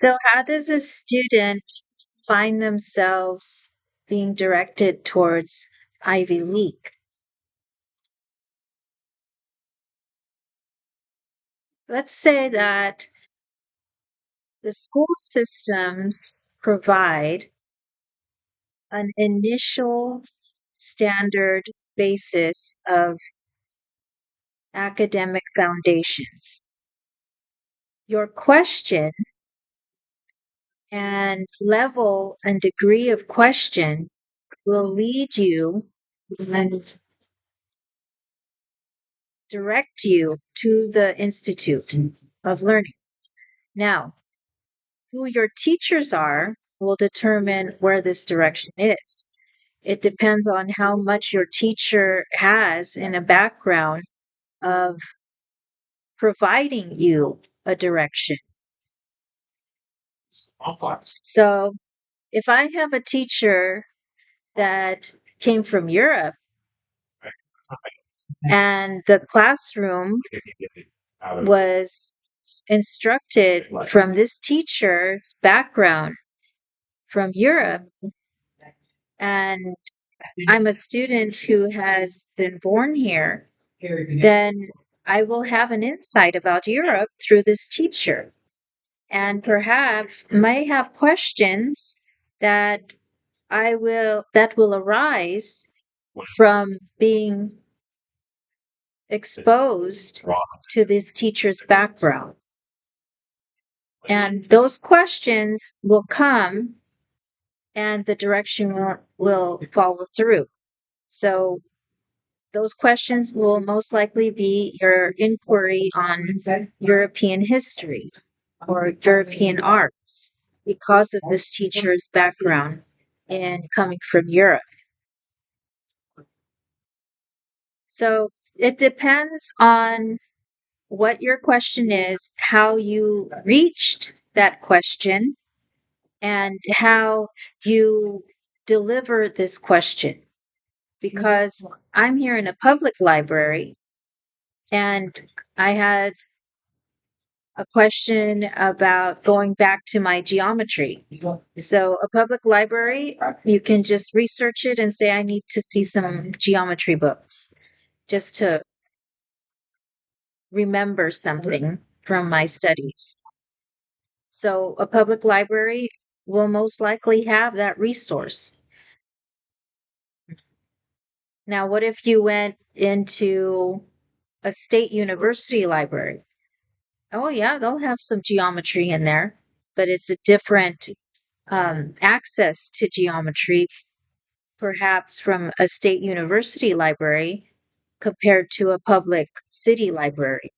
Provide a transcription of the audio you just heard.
So, how does a student find themselves being directed towards Ivy League? Let's say that the school systems provide an initial standard basis of academic foundations. Your question and level and degree of question will lead you and direct you to the Institute of Learning. Now, who your teachers are will determine where this direction is. It depends on how much your teacher has in a background of providing you a direction. So, if I have a teacher that came from Europe and the classroom was instructed from this teacher's background from Europe, and I'm a student who has been born here, then I will have an insight about Europe through this teacher, and perhaps may have questions that that will arise from being exposed to this teacher's background. And those questions will come and the direction will follow through. So those questions will most likely be your inquiry on European history or European arts because of this teacher's background in coming from Europe. So it depends on what your question is, how you reached that question, and how you deliver this question. Because I'm here in a public library and I had a question about going back to my geometry. So, a public library, you can just research it and say, I need to see some geometry books just to remember something from my studies. So, a public library will most likely have that resource. Now, what if you went into a state university library? Oh, yeah, they'll have some geometry in there, but it's a different access to geometry, perhaps from a state university library compared to a public city library.